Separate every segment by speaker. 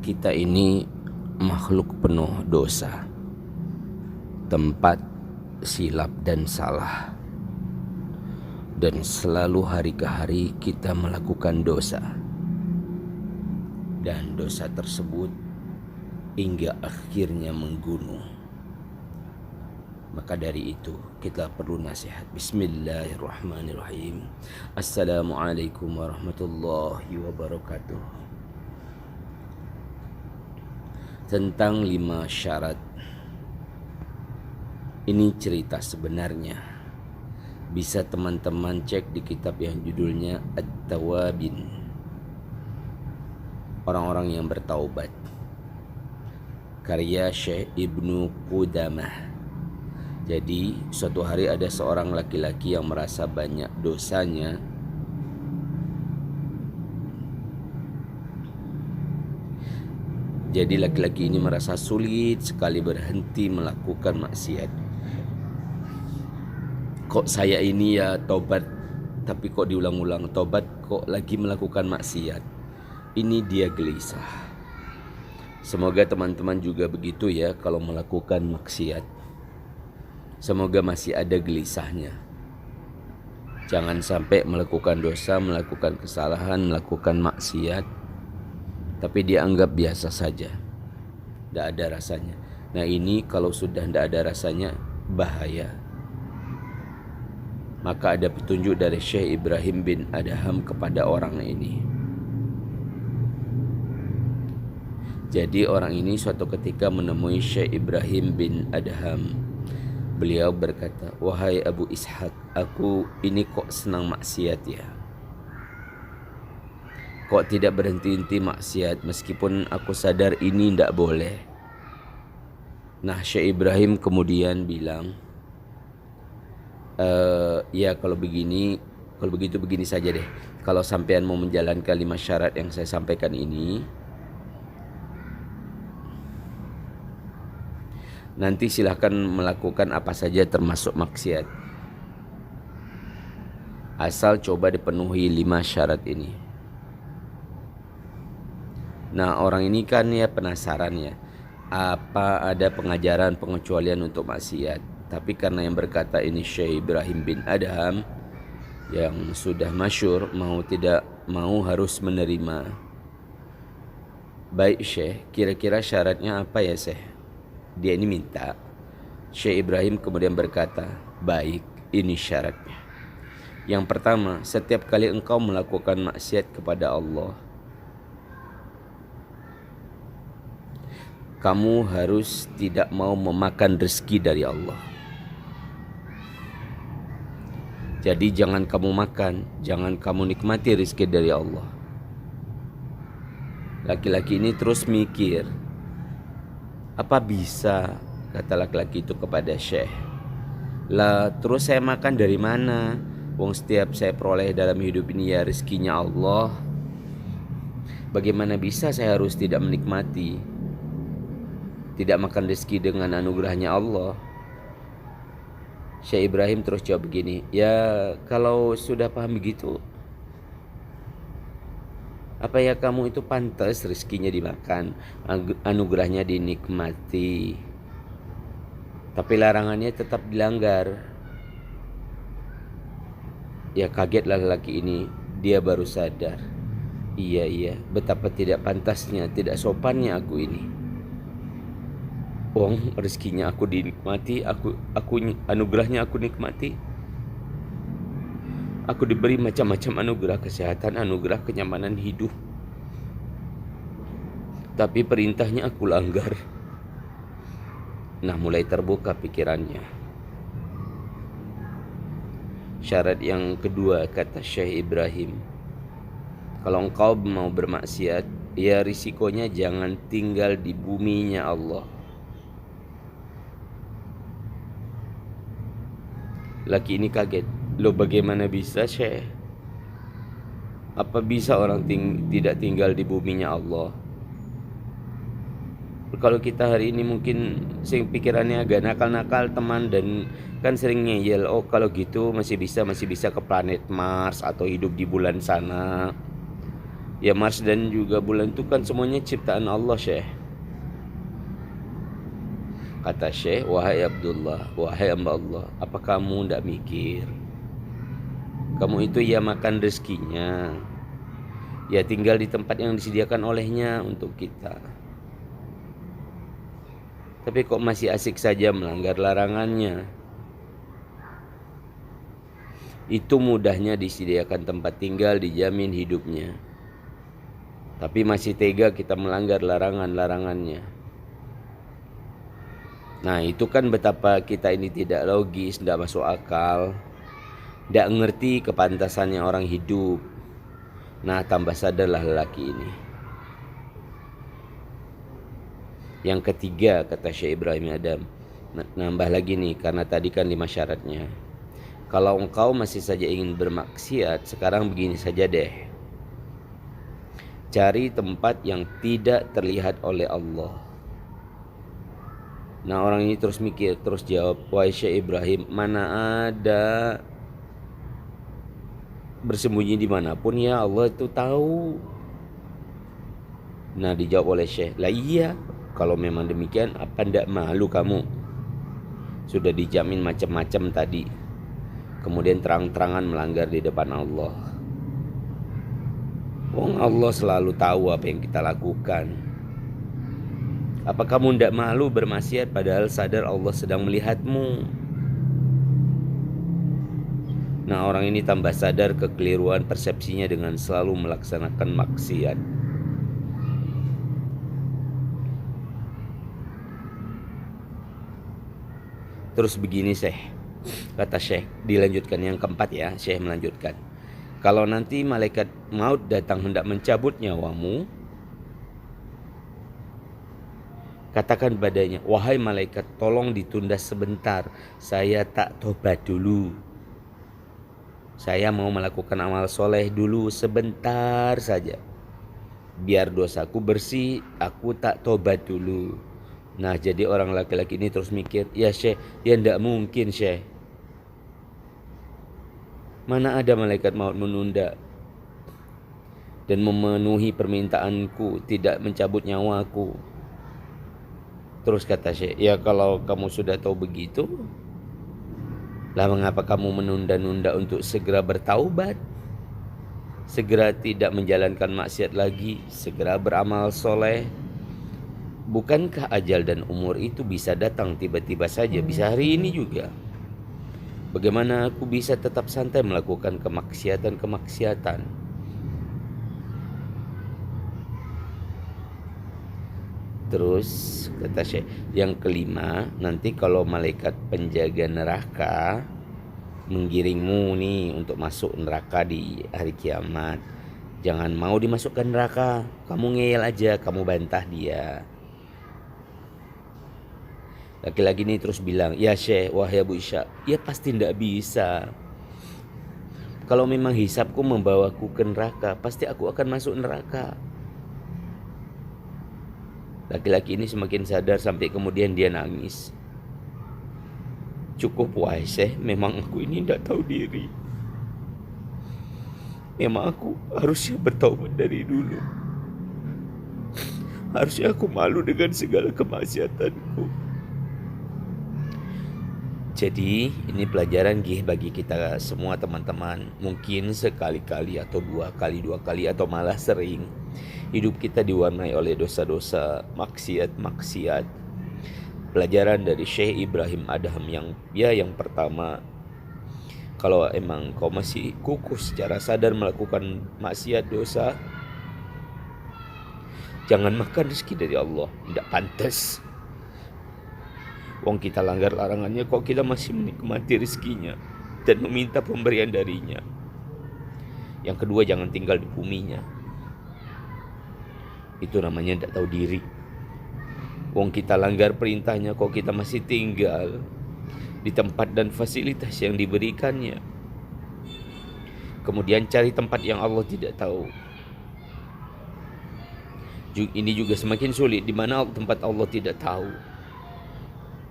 Speaker 1: Kita ini makhluk penuh dosa, tempat silap dan salah, dan selalu hari ke hari kita melakukan dosa, dan dosa tersebut hingga akhirnya menggunung. Maka dari itu kita perlu nasihat. Bismillahirrahmanirrahim. Assalamualaikum warahmatullahi wabarakatuh. Tentang 5 syarat. Ini cerita sebenarnya. Bisa teman-teman cek di kitab yang judulnya At-Tawabin, orang-orang yang bertaubat, karya Syekh Ibnu Qudamah. Jadi suatu hari ada seorang laki-laki yang merasa banyak dosanya. Jadi laki-laki ini merasa sulit sekali berhenti melakukan maksiat. Kok saya ini ya tobat, tapi kok diulang-ulang tobat, kok lagi melakukan maksiat. Ini dia gelisah. Semoga teman-teman juga begitu ya kalau melakukan maksiat. Semoga masih ada gelisahnya. Jangan sampai melakukan dosa, melakukan kesalahan, melakukan maksiat, tapi dianggap biasa saja, tidak ada rasanya. Nah ini kalau sudah tidak ada rasanya bahaya. Maka ada petunjuk dari Syekh Ibrahim bin Adham kepada orang ini. Jadi orang ini suatu ketika menemui Syekh Ibrahim bin Adham. Beliau berkata, "Wahai Abu Ishaq, aku ini kok senang maksiat ya. Kok tidak berhenti-henti maksiat meskipun aku sadar ini tidak boleh." Nah Syekh Ibrahim kemudian bilang, ya kalau begitu begini saja deh. Kalau sampean mau menjalankan 5 syarat yang saya sampaikan ini, nanti silahkan melakukan apa saja termasuk maksiat, asal coba dipenuhi 5 syarat ini. Nah orang ini kan ya penasaran ya, apa ada pengajaran pengecualian untuk maksiat. Tapi karena yang berkata ini Syekh Ibrahim bin Adham yang sudah masyhur, mau tidak mau harus menerima. Baik Syekh, kira-kira syaratnya apa ya Syekh? Dia ini minta. Syekh Ibrahim kemudian berkata, baik, ini syaratnya. Yang pertama, setiap kali engkau melakukan maksiat kepada Allah, kamu harus tidak mau memakan rezeki dari Allah. Jadi jangan kamu makan, jangan kamu nikmati rezeki dari Allah. Laki-laki ini terus mikir, apa bisa, kata laki-laki itu kepada Syekh. Lah terus saya makan dari mana? Wong setiap saya peroleh dalam hidup ini ya rezekinya Allah. Bagaimana bisa saya harus tidak menikmati, tidak makan rezeki dengan anugerahnya Allah? Syekh Ibrahim terus jawab begini, ya kalau sudah paham begitu, apa ya kamu itu pantas rezekinya dimakan, anugerahnya dinikmati, tapi larangannya tetap dilanggar. Ya kagetlah lelaki ini, dia baru sadar, iya betapa tidak pantasnya, tidak sopannya aku ini. Wong rezekinya aku dinikmati, aku anugerahnya aku nikmati. Aku diberi macam-macam anugerah kesehatan, anugerah kenyamanan hidup, tapi perintahnya aku langgar. Nah mulai terbuka pikirannya. Syarat yang kedua, kata Syekh Ibrahim, kalau engkau mau bermaksiat, ya risikonya jangan tinggal di buminya Allah. Laki ini kaget, loh bagaimana bisa Syekh? Apa bisa orang tidak tinggal di buminya Allah? Kalau kita hari ini mungkin pikirannya agak nakal-nakal teman, dan kan sering ngeyel, oh kalau gitu masih bisa ke planet Mars atau hidup di bulan sana. Ya Mars dan juga bulan itu kan semuanya ciptaan Allah, Syekh. Kata Syekh, wahai Abdullah, wahai hamba Allah, apa kamu tidak mikir? Kamu itu ya makan rezekinya, ya tinggal di tempat yang disediakan olehnya untuk kita. Tapi kok masih asik saja melanggar larangannya? Itu mudahnya disediakan tempat tinggal, dijamin hidupnya. Tapi masih tega kita melanggar larangan-larangannya. Nah itu kan betapa kita ini tidak logis, tidak masuk akal, tidak ngerti kepantasannya orang hidup. Nah tambah sadarlah lelaki ini. Yang ketiga kata Syekh Ibrahim Adam, nambah lagi nih karena tadi kan 5 syaratnya. Kalau engkau masih saja ingin bermaksiat, sekarang begini saja deh. Cari tempat yang tidak terlihat oleh Allah. Nah orang ini terus mikir, terus jawab, wahai Syekh Ibrahim, mana ada, bersembunyi dimanapun ya Allah itu tahu. Nah dijawab oleh Syekh, lah iya, kalau memang demikian apa ndak malu kamu? Sudah dijamin macam-macam tadi, kemudian terang-terangan melanggar di depan Allah. Wong Allah selalu tahu apa yang kita lakukan. Apa kamu tidak malu bermaksiat padahal sadar Allah sedang melihatmu? Nah orang ini tambah sadar kekeliruan persepsinya dengan selalu melaksanakan maksiat. Terus begini Syekh, kata Syekh, dilanjutkan yang keempat ya, Syekh melanjutkan. Kalau nanti malaikat maut datang hendak mencabut nyawamu, katakan padanya, wahai malaikat, tolong ditunda sebentar, saya tak tobat dulu. Saya mau melakukan amal soleh dulu sebentar saja. Biar dosaku bersih, aku tak tobat dulu. Nah jadi orang laki-laki ini terus mikir, ya Syekh, ya ndak mungkin Syekh. Mana ada malaikat maut menunda dan memenuhi permintaanku, tidak mencabut nyawaku. Terus kata Syekh, ya kalau kamu sudah tahu begitu, lah mengapa kamu menunda-nunda untuk segera bertaubat? Segera tidak menjalankan maksiat lagi, segera beramal soleh. Bukankah ajal dan umur itu bisa datang tiba-tiba saja, bisa hari ini juga? Bagaimana aku bisa tetap santai melakukan kemaksiatan-kemaksiatan? Terus kata Syekh, yang kelima, nanti kalau malaikat penjaga neraka menggiringmu nih untuk masuk neraka di hari kiamat, jangan mau dimasukkan neraka, kamu ngeyel aja, kamu bantah dia. Laki-laki ini terus bilang, ya Syekh, wahai Abu Isya, ya pasti tidak bisa. Kalau memang hisabku membawaku ke neraka, pasti aku akan masuk neraka. Laki-laki ini semakin sadar sampai kemudian dia nangis. Cukup wahai Syekh, memang aku ini tidak tahu diri. Memang aku harusnya bertaubat dari dulu. Harusnya aku malu dengan segala kemaksiatanku. Jadi ini pelajaran bagi kita semua teman-teman. Mungkin sekali-kali atau dua kali atau malah sering hidup kita diwarnai oleh dosa-dosa, maksiat-maksiat. Pelajaran dari Syekh Ibrahim Adham yang pertama, kalau emang kau masih kukuh secara sadar melakukan maksiat dosa, jangan makan rezeki dari Allah, tidak pantas. Wong kita langgar larangannya, kok kita masih menikmati rezekinya dan meminta pemberian darinya. Yang kedua, jangan tinggal di buminya. Itu namanya tidak tahu diri. Wong kita langgar perintahnya, kok kita masih tinggal di tempat dan fasilitas yang diberikannya. Kemudian cari tempat yang Allah tidak tahu. Ini juga semakin sulit, di mana tempat Allah tidak tahu.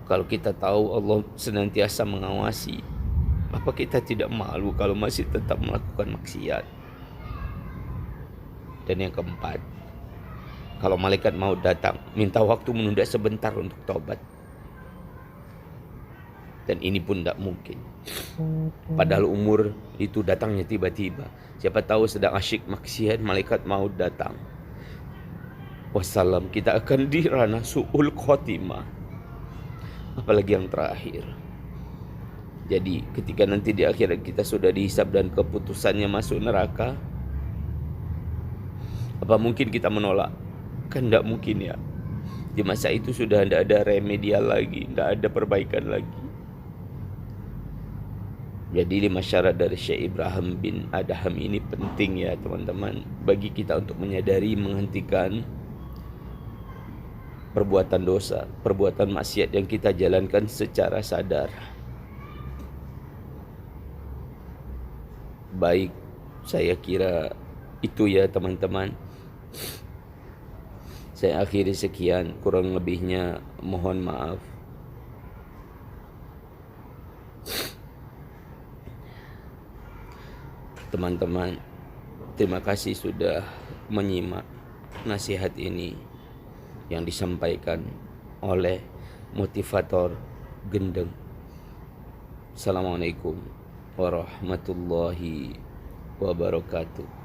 Speaker 1: Kalau kita tahu Allah senantiasa mengawasi, apa kita tidak malu kalau masih tetap melakukan maksiat? Dan yang keempat, kalau malaikat maut datang, minta waktu menunda sebentar untuk tobat. Dan ini pun tidak mungkin. Padahal umur itu datangnya tiba-tiba. Siapa tahu sedang asyik maksiat, malaikat maut datang. Wassalam, kita akan di ranah su'ul khotimah. Apalagi yang terakhir. Jadi ketika nanti di akhirat kita sudah dihisab dan keputusannya masuk neraka, apa mungkin kita menolak? Kan tidak mungkin ya. Di masa itu sudah tidak ada remedial lagi, tidak ada perbaikan lagi. Jadi 5 syarat dari Syekh Ibrahim bin Adham ini penting ya teman-teman, bagi kita untuk menyadari, menghentikan perbuatan dosa, perbuatan maksiat yang kita jalankan secara sadar. Baik, saya kira itu ya teman-teman. Saya akhiri sekian, kurang lebihnya mohon maaf. Teman-teman, terima kasih sudah menyimak nasihat ini yang disampaikan oleh motivator gendeng. Assalamualaikum warahmatullahi wabarakatuh.